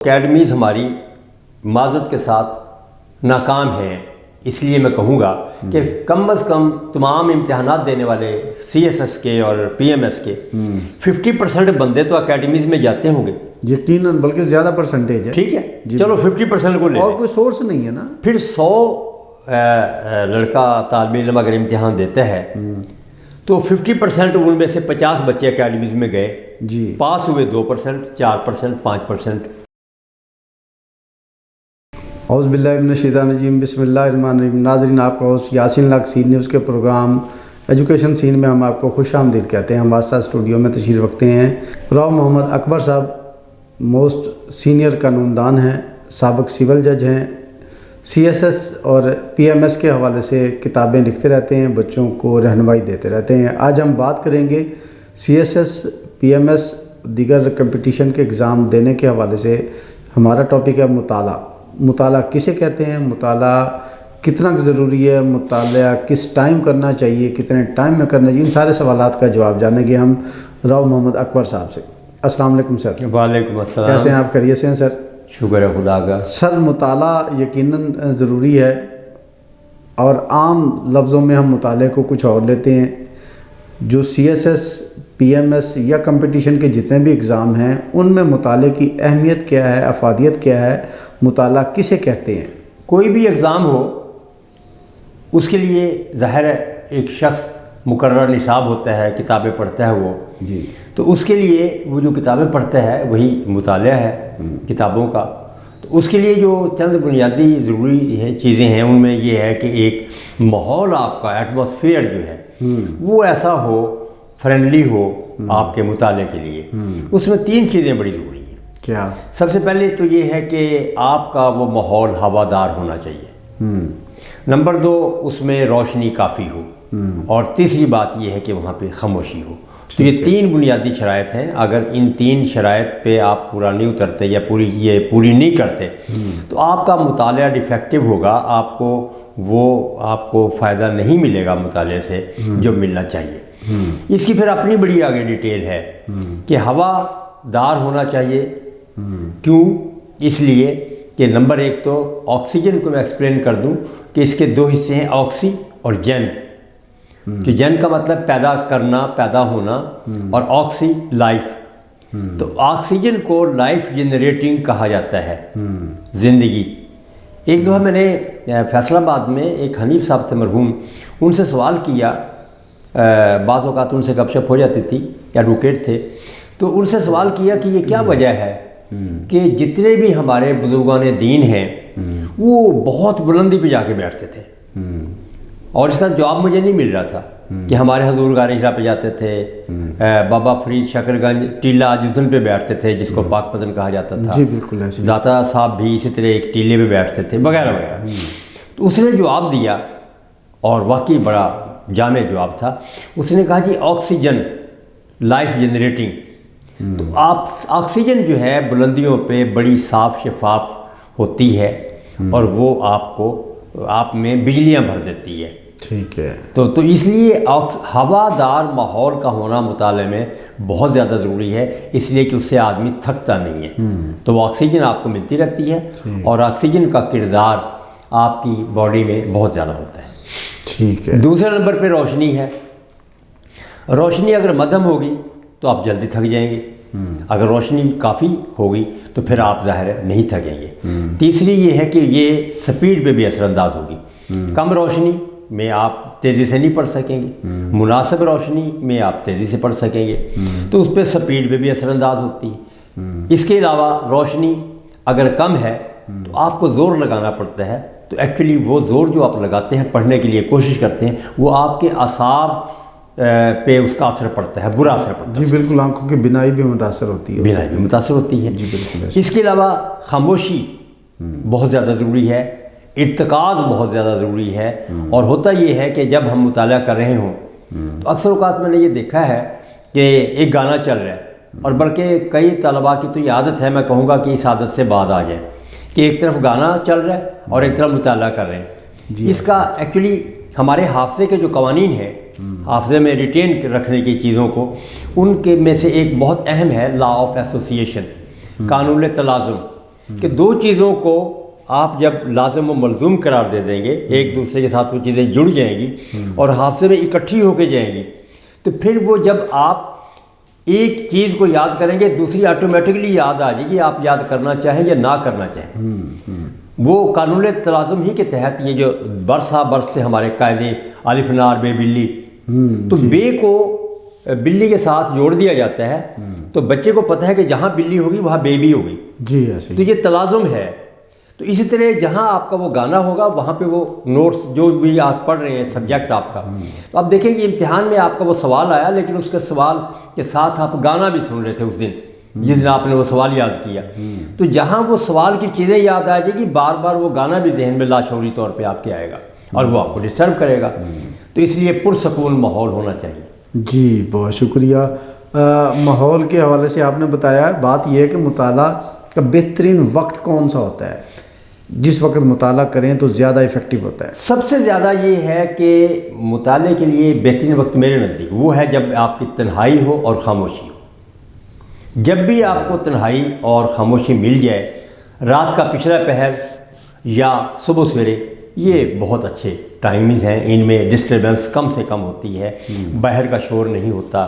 Academies ہماری معذرت کے ساتھ ناکام ہیں، اس لیے میں کہوں گا کہ کم از کم تمام امتحانات دینے والے سی ایس ایس کے اور پی ایم ایس کے 50% بندے تو اکیڈمیز میں جاتے ہوں گے، یقیناً، بلکہ زیادہ پرسنٹیج ہے. ٹھیک ہے، چلو 50% کو لے اور لیں. کوئی سورس نہیں ہے نا. پھر 100 لڑکا طالب علم اگر امتحان دیتا ہے تو 50% ان میں سے 50 بچے اکیڈمیز میں گئے، جی پاس ہوئے 2%، 4%، 5%. اعوذ باللہ من الشیطان الرجیم، بسم اللہ الرحمن الرحیم. ناظرین، آپ کا ہوسٹ یاسین لاکھ سی نیوز کے پروگرام ایجوکیشن سین میں ہم آپ کو خوش آمدید کہتے ہیں. ہمارے ساتھ اسٹوڈیو میں تشریف رکھتے ہیں راؤ محمد اکبر صاحب، موسٹ سینئر قانون دان ہیں، سابق سول جج ہیں، سی ایس ایس اور پی ایم ایس کے حوالے سے کتابیں لکھتے رہتے ہیں، بچوں کو رہنمائی دیتے رہتے ہیں. آج ہم بات کریں گے C S S, P M S, دیگر کمپٹیشن کے اگزام دینے کے حوالے سے. ہمارا ٹاپک ہے مطالعہ. مطالعہ کسے کہتے ہیں، مطالعہ کتنا ضروری ہے، مطالعہ کس ٹائم کرنا چاہیے، کتنے ٹائم میں کرنا چاہیے، ان سارے سوالات کا جواب جانیں گے ہم راؤ محمد اکبر صاحب سے. السلام علیکم سر. وعلیکم السلام. کیسے ہیں آپ؟ خیریت سے ہیں سر؟ شکر ہے خدا کا. سر، مطالعہ یقیناً ضروری ہے، اور عام لفظوں میں ہم مطالعے کو کچھ اور لیتے ہیں. جو C S S, P M S یا کمپٹیشن کے جتنے بھی اگزام ہیں، ان میں مطالعے کی اہمیت کیا ہے، افادیت کیا ہے، مطالعہ کسے کہتے ہیں؟ کوئی بھی اگزام ہو اس کے لیے ظاہر ہے ایک شخص مقرر نصاب ہوتا ہے، کتابیں پڑھتا ہے وہ. جی. تو اس کے لیے وہ جو کتابیں پڑھتا ہے وہی مطالعہ ہے کتابوں کا. تو اس کے لیے جو چند بنیادی ضروری ہے چیزیں ہیں، ان میں یہ ہے کہ ایک ماحول، آپ کا ایٹماسفیئر جو ہے وہ ایسا ہو، فرینڈلی ہو آپ کے مطالعے کے لیے. اس میں 3 چیزیں بڑی ضروری ہیں. کیا؟ سب سے پہلے تو یہ ہے کہ آپ کا وہ ماحول ہوادار ہونا چاہیے. نمبر 2، اس میں روشنی کافی ہو. اور تیسری بات یہ ہے کہ وہاں پہ خاموشی ہو. تو یہ 3 بنیادی شرائط ہیں. اگر ان 3 شرائط پہ آپ پورا نہیں اترتے یا پوری نہیں کرتے تو آپ کا مطالعہ ڈیفیکٹو ہوگا. آپ کو فائدہ نہیں ملے گا مطالعے سے جو ملنا چاہیے. اس کی پھر اپنی بڑی آگے ڈیٹیل ہے کہ ہوا دار ہونا چاہیے. کیوں؟ اس لیے کہ نمبر 1 تو آکسیجن کو میں ایکسپلین کر دوں کہ اس کے 2 حصے ہیں، آکسی اور جن. کہ جن کا مطلب پیدا کرنا، پیدا ہونا، اور آکسی لائف. تو آکسیجن کو لائف جنریٹنگ کہا جاتا ہے، زندگی. ایک دفعہ میں نے فیصل آباد میں ایک حنیف صاحب تھے مرحوم، ان سے سوال کیا. بعض اوقات ان سے گپ شپ ہو جاتی تھی، ایڈوکیٹ تھے. تو ان سے سوال کیا کہ یہ کیا وجہ ہے کہ جتنے بھی ہمارے بزرگان دین ہیں وہ بہت بلندی پہ جا کے بیٹھتے تھے، اور اس کا جواب مجھے نہیں مل رہا تھا. کہ ہمارے حضور غار ہجرا پہ جاتے تھے، بابا فرید شکر گنج ٹیلہ جدن پہ بیٹھتے تھے جس کو پاک پتن کہا جاتا تھا. جی بالکل ایسے. داتا صاحب بھی اسی طرح ایک ٹیلے پہ بیٹھتے تھے وغیرہ وغیرہ. تو اس نے جواب دیا، اور واقعی بڑا جامع جواب تھا. اس نے کہا جی آکسیجن لائف جنریٹنگ. تو آکسیجن جو ہے بلندیوں پہ بڑی صاف شفاف ہوتی ہے، اور وہ آپ میں بجلیاں بھر دیتی ہے. ٹھیک ہے. تو اس لیے ہوادار ماحول کا ہونا مطالعے میں بہت زیادہ ضروری ہے، اس لیے کہ اس سے آدمی تھکتا نہیں ہے. تو وہ آکسیجن آپ کو ملتی رہتی ہے، اور آکسیجن کا کردار آپ کی باڈی میں بہت زیادہ ہوتا ہے. ٹھیک ہے. دوسرے نمبر پہ روشنی ہے. روشنی اگر مدھم ہوگی تو آپ جلدی تھک جائیں گے. اگر روشنی کافی ہوگی تو پھر آپ ظاہر ہے نہیں تھکیں گے. تیسری یہ ہے کہ یہ سپیڈ پہ بھی اثر انداز ہوگی. کم روشنی میں آپ تیزی سے نہیں پڑھ سکیں گے، مناسب روشنی میں آپ تیزی سے پڑھ سکیں گے. تو اس پہ سپیڈ پہ بھی اثر انداز ہوتی ہے. اس کے علاوہ روشنی اگر کم ہے تو آپ کو زور لگانا پڑتا ہے. تو ایکچولی وہ زور جو آپ لگاتے ہیں پڑھنے کے لیے کوشش کرتے ہیں، وہ آپ کے اعصاب پہ اس کا اثر پڑتا ہے، برا اثر پڑتا ہے. جی بالکل. آنکھوں کی بینائی بھی متاثر ہوتی ہے. بینائی بھی متاثر ہوتی ہے. جی بالکل. اس کے علاوہ خاموشی بہت زیادہ ضروری ہے، ارتکاز بہت زیادہ ضروری ہے. اور ہوتا یہ ہے کہ جب ہم مطالعہ کر رہے ہوں تو اکثر اوقات میں نے یہ دیکھا ہے کہ ایک گانا چل رہا ہے، اور بلکہ کئی طلباء کی تو یہ عادت ہے، میں کہوں گا کہ اس عادت سے باز آ جائیں، کہ ایک طرف گانا چل رہا ہے اور ایک طرف مطالعہ کر رہے ہیں. اس کا ایکچولی ہمارے حافظے کے جو قوانین ہیں، حافظے میں ریٹین رکھنے کی چیزوں کو، ان کے میں سے ایک بہت اہم ہے لا آف ایسوسیشن، قانون تلازم. کہ دو چیزوں کو آپ جب لازم و ملزوم قرار دے دیں گے، ایک دوسرے کے ساتھ وہ چیزیں جڑ جائیں گی اور حافظے میں اکٹھی ہو کے جائیں گی، تو پھر وہ جب آپ ایک چیز کو یاد کریں گے دوسری آٹومیٹکلی یاد آ جائے گی، آپ یاد کرنا چاہیں یا نہ کرنا چاہیں۔ وہ قانون تلازم ہی کے تحت یہ جو برس ہا برس سے ہمارے قاعدے الف نار بے بلی، تو بے کو بلی کے ساتھ جوڑ دیا جاتا ہے، تو بچے کو پتہ ہے کہ جہاں بلی ہوگی وہاں بے بھی ہوگی، جی ایسے تو یہ تلازم ہے۔ تو اسی طرح جہاں آپ کا وہ گانا ہوگا وہاں پہ وہ نوٹس جو بھی آپ پڑھ رہے ہیں سبجیکٹ آپ کا، تو آپ دیکھیں کہ امتحان میں آپ کا وہ سوال آیا لیکن اس کے سوال کے ساتھ آپ گانا بھی سن رہے تھے اس دن جس دن آپ نے وہ سوال یاد کیا، تو جہاں وہ سوال کی چیزیں یاد آ جائے گی، بار بار وہ گانا بھی ذہن میں لاشعوری طور پہ آپ کے آئے گا اور وہ آپ کو ڈسٹرب کرے گا، تو اس لیے پرسکون ماحول ہونا چاہیے۔ جی بہت شکریہ۔ ماحول کے حوالے سے آپ نے بتایا، بات یہ ہے کہ مطالعہ کا بہترین وقت کون سا ہوتا ہے، جس وقت مطالعہ کریں تو زیادہ افیکٹو ہوتا ہے؟ سب سے زیادہ یہ ہے کہ مطالعے کے لیے بہترین وقت میرے نزدیک وہ ہے جب آپ کی تنہائی ہو اور خاموشی ہو۔ جب بھی آپ کو تنہائی اور خاموشی مل جائے، رات کا پچھلا پہر یا صبح سویرے، یہ بہت اچھے ٹائمنگز ہیں، ان میں ڈسٹربنس کم سے کم ہوتی ہے، باہر کا شور نہیں ہوتا،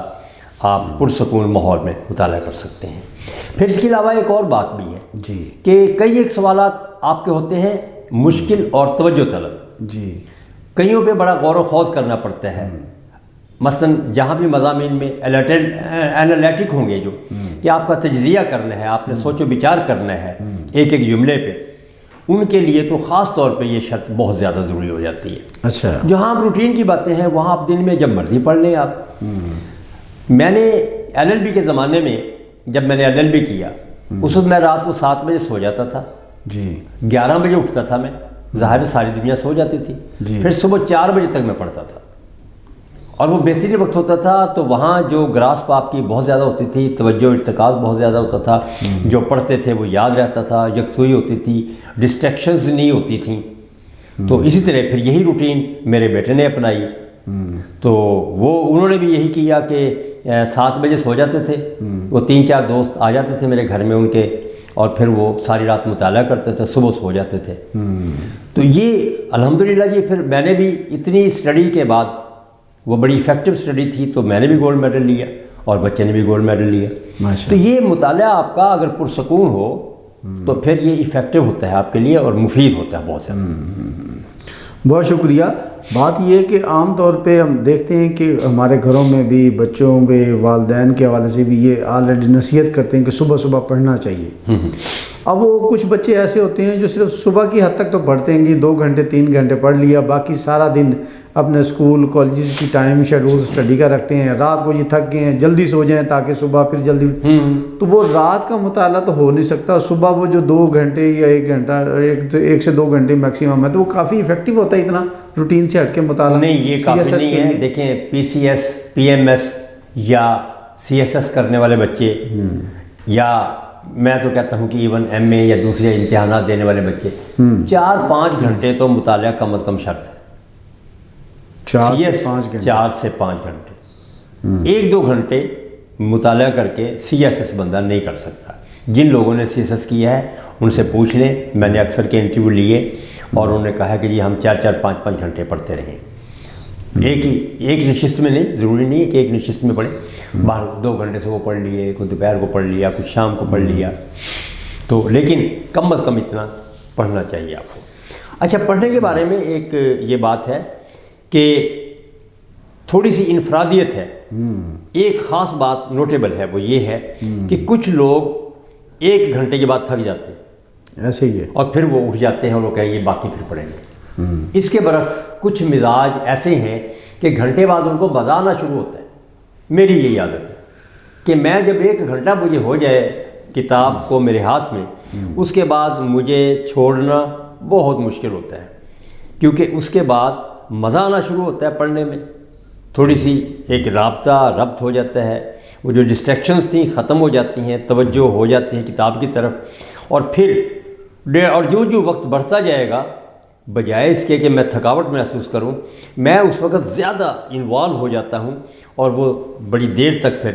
آپ پرسکون ماحول میں مطالعہ کر سکتے ہیں۔ پھر اس کے علاوہ ایک اور بات بھی ہے جی کہ کئی ایک سوالات آپ کے ہوتے ہیں مشکل اور توجہ طلب، جی کئیوں پہ بڑا غور و خوض کرنا پڑتا ہے، مثلا جہاں بھی مضامین میں انالیٹک ہوں گے جو کہ آپ کا تجزیہ کرنا ہے، آپ نے سوچ و بچار کرنا ہے ایک ایک جملے پہ، ان کے لیے تو خاص طور پہ یہ شرط بہت زیادہ ضروری ہو جاتی ہے۔ اچھا، جہاں آپ روٹین کی باتیں ہیں وہاں آپ دن میں جب مرضی پڑھ لیں آپ۔ میں نے LLB کے زمانے میں جب میں نے LLB کیا، اس وقت میں رات کو 7 بجے سو جاتا تھا، جی 11 بجے اٹھتا تھا میں، ظاہر ہے ساری دنیا سو جاتی تھی، جی۔ پھر صبح 4 بجے تک میں پڑھتا تھا، اور وہ بہترین وقت ہوتا تھا۔ تو وہاں جو گراسپ آپ کی بہت زیادہ ہوتی تھی، توجہ ارتکاز بہت زیادہ ہوتا تھا، جو پڑھتے تھے وہ یاد رہتا تھا، یکسوئی ہوتی تھی، ڈسٹریکشنز نہیں ہوتی تھیں۔ تو اسی طرح پھر یہی روٹین میرے بیٹے نے اپنائی، تو انہوں نے بھی یہی کیا کہ 7 بجے سو جاتے تھے، وہ 3-4 دوست آ جاتے تھے میرے گھر میں ان کے، اور پھر وہ ساری رات مطالعہ کرتے تھے، صبح سو جاتے تھے۔ تو یہ الحمدللہ جی، پھر میں نے بھی اتنی اسٹڈی کے بعد، وہ بڑی افیکٹو اسٹڈی تھی، تو میں نے بھی گولڈ میڈل لیا اور بچے نے بھی گولڈ میڈل لیا۔ تو یہ مطالعہ آپ کا اگر پرسکون ہو تو پھر یہ افیکٹو ہوتا ہے آپ کے لیے اور مفید ہوتا ہے بہت زیادہ۔ بہت شکریہ۔ بات یہ ہے کہ عام طور پہ ہم دیکھتے ہیں کہ ہمارے گھروں میں بھی بچوں میں والدین کے حوالے سے بھی یہ آلریڈی نصیحت کرتے ہیں کہ صبح صبح پڑھنا چاہیے۔ اب وہ کچھ بچے ایسے ہوتے ہیں جو صرف صبح کی حد تک تو پڑھتے ہیں کہ 2 گھنٹے 3 گھنٹے پڑھ لیا، باقی سارا دن اپنے اسکول کالجز کی ٹائم شیڈول اسٹڈی کا رکھتے ہیں، رات کو یہ تھک گئے ہیں جلدی سو جائیں تاکہ صبح پھر جلدی، تو وہ رات کا مطالعہ تو ہو نہیں سکتا، صبح وہ جو 2 گھنٹے یا 1 گھنٹہ 1 سے 2 گھنٹے میکسیمم ہے، تو وہ کافی افیکٹو ہوتا ہے اتنا روٹین سے ہٹ کے مطالعہ؟ نہیں، یہ کافی نہیں ہے۔ دیکھیں PCS PMS یا CSS کرنے والے بچے، یا میں تو کہتا ہوں کہ ایون MA یا دوسرے امتحانات دینے والے بچے، 4-5 گھنٹے تو مطالعہ کم از کم شرط ہے۔ 4 سے 5 گھنٹے 1-2 گھنٹے مطالعہ کر کے CSS بندہ نہیں کر سکتا۔ جن لوگوں نے CSS کیا ہے ان سے پوچھ لیں، میں نے اکثر کے انٹرویو لیے اور انہوں نے کہا کہ جی ہم 4-4 5-5 گھنٹے پڑھتے رہیں، ایک نشست میں نہیں، ضروری نہیں ہے کہ ایک نشست میں پڑھیں، باہر 2 گھنٹے سے وہ پڑھ لیے، کوئی دوپہر کو پڑھ لیا، کچھ شام کو پڑھ لیا، تو لیکن کم از کم اتنا پڑھنا چاہیے آپ کو۔ اچھا، پڑھنے کے بارے میں ایک یہ بات ہے کہ تھوڑی سی انفرادیت ہے، ایک خاص بات نوٹیبل ہے، وہ یہ ہے کہ کچھ لوگ 1 گھنٹے کے بعد تھک جاتے ہیں، ایسے ہی ہے، اور پھر وہ اٹھ جاتے ہیں اور وہ کہیں گے باقی پھر پڑھیں گے۔ اس کے برعکس کچھ مزاج ایسے ہیں کہ گھنٹے بعد ان کو مزہ آنا شروع ہوتا ہے۔ میری یہی عادت ہے کہ میں جب 1 گھنٹہ مجھے ہو جائے کتاب کو میرے ہاتھ میں، اس کے بعد مجھے چھوڑنا بہت مشکل ہوتا ہے، کیونکہ اس کے بعد مزہ آنا شروع ہوتا ہے پڑھنے میں، تھوڑی سی ایک ربط ہو جاتا ہے، وہ جو ڈسٹریکشنز تھیں ختم ہو جاتی ہیں، توجہ ہو جاتی ہے کتاب کی طرف، اور جو وقت بڑھتا جائے گا، بجائے اس کے کہ میں تھکاوٹ محسوس کروں، میں اس وقت زیادہ انوالو ہو جاتا ہوں، اور وہ بڑی دیر تک پھر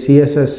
CSS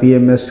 PMS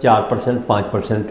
4%, 5%।